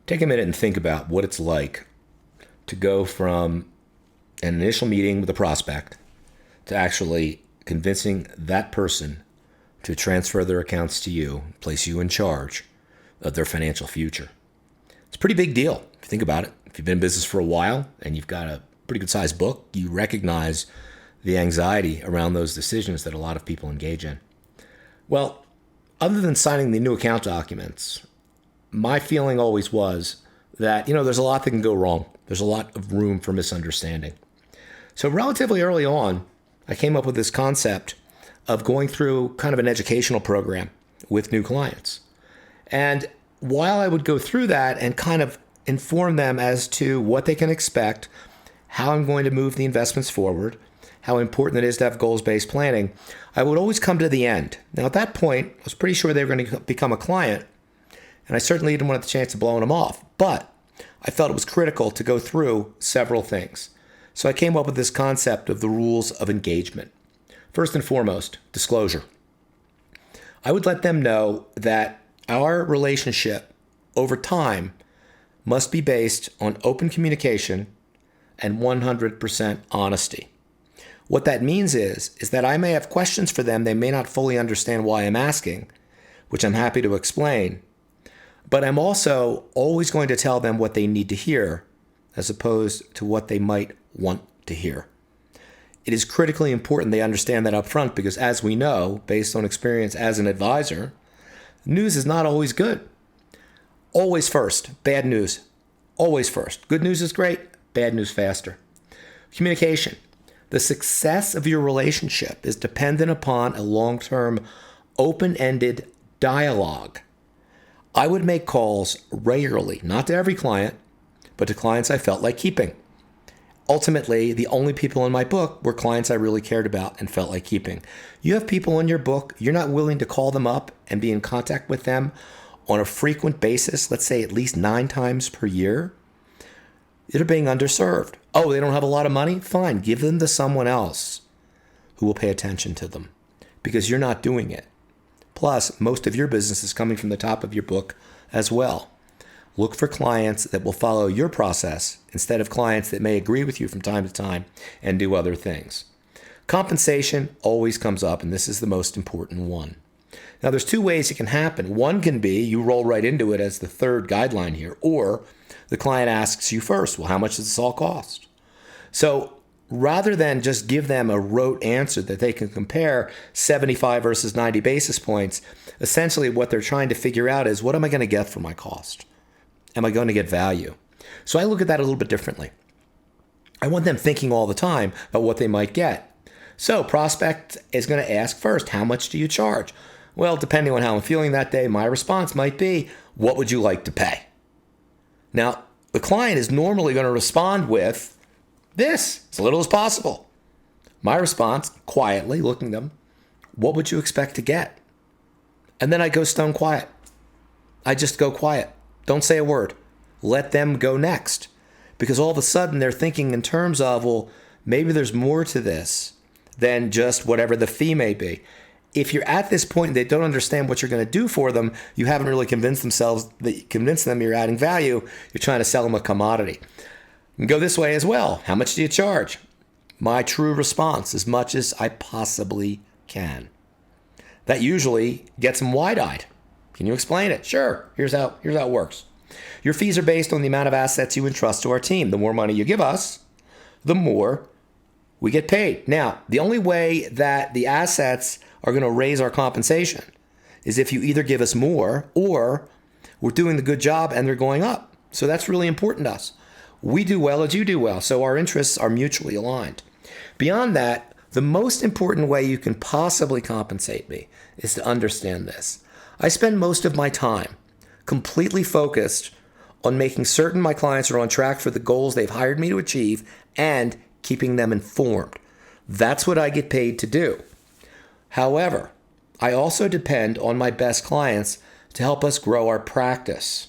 Take a minute and think about what it's like to go from an initial meeting with a prospect to actually convincing that person to transfer their accounts to you, place you in charge of their financial future. It's a pretty big deal if you think about it. If you've been in business for a while and you've got a pretty good sized book, you recognize the anxiety around those decisions that a lot of people engage in. Well, other than signing the new account documents, my feeling always was that, there's a lot that can go wrong. There's a lot of room for misunderstanding. So relatively early on, I came up with this concept of going through kind of an educational program with new clients. And while I would go through that and kind of inform them as to what they can expect, how I'm going to move the investments forward, how important it is to have goals-based planning, I would always come to the end. Now, at that point, I was pretty sure they were going to become a client, and I certainly didn't want the chance of blowing them off. But I felt it was critical to go through several things. So I came up with this concept of the rules of engagement. First and foremost, disclosure. I would let them know that our relationship over time must be based on open communication and 100% honesty. What that means is that I may have questions for them they may not fully understand why I'm asking, which I'm happy to explain. But I'm also always going to tell them what they need to hear as opposed to what they might want to hear. It is critically important they understand that up front because, as we know, based on experience as an advisor, news is not always good. Always first, bad news. Always first. Good news is great, bad news faster. Communication. The success of your relationship is dependent upon a long-term, open-ended dialogue. I would make calls regularly, not to every client, but to clients I felt like keeping. Ultimately, the only people in my book were clients I really cared about and felt like keeping. You have people in your book, you're not willing to call them up and be in contact with them on a frequent basis, let's say at least 9 times per year. They're being underserved. Oh, they don't have a lot of money? Fine, give them to someone else who will pay attention to them because you're not doing it. Plus, most of your business is coming from the top of your book as well. Look for clients that will follow your process instead of clients that may agree with you from time to time and do other things. Compensation always comes up, and this is the most important one. Now, there's 2 ways it can happen. One can be you roll right into it as the third guideline here, or the client asks you first, well, how much does this all cost? So rather than just give them a rote answer that they can compare 75 versus 90 basis points, essentially what they're trying to figure out is, what am I going to get for my cost? Am I going to get value? So I look at that a little bit differently. I want them thinking all the time about what they might get. So prospect is going to ask first, how much do you charge? Well, depending on how I'm feeling that day, my response might be, what would you like to pay? Now, the client is normally going to respond with this, as little as possible. My response, quietly looking at them, what would you expect to get? And then I go stone quiet. I just go quiet. Don't say a word. Let them go next. Because all of a sudden they're thinking in terms of, well, maybe there's more to this than just whatever the fee may be. If you're at this point and they don't understand what you're going to do for them, you haven't really convinced them you're adding value. You're trying to sell them a commodity. You can go this way as well. How much do you charge? My true response, as much as I possibly can. That usually gets them wide-eyed. Can you explain it? Sure. Here's how it works. Your fees are based on the amount of assets you entrust to our team. The more money you give us, the more we get paid. Now, the only way that the assets are going to raise our compensation is if you either give us more or we're doing the good job and they're going up. So that's really important to us. We do well as you do well, so our interests are mutually aligned. Beyond that, the most important way you can possibly compensate me is to understand this. I spend most of my time completely focused on making certain my clients are on track for the goals they've hired me to achieve and keeping them informed. That's what I get paid to do. However, I also depend on my best clients to help us grow our practice.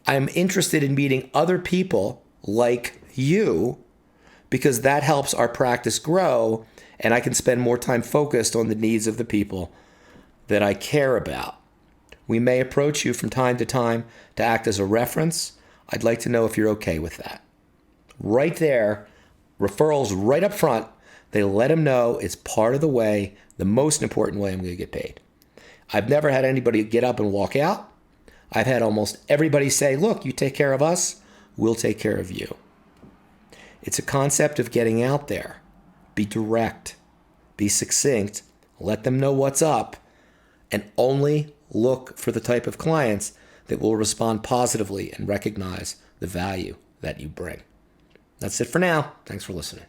I'm interested in meeting other people like you because that helps our practice grow and I can spend more time focused on the needs of the people that I care about. We may approach you from time to time to act as a reference. I'd like to know if you're okay with that. Right there, referrals right up front, they let them know it's part of the way, the most important way I'm going to get paid. I've never had anybody get up and walk out. I've had almost everybody say, look, you take care of us, we'll take care of you. It's a concept of getting out there. Be direct, be succinct, let them know what's up, and only look for the type of clients that will respond positively and recognize the value that you bring. That's it for now. Thanks for listening.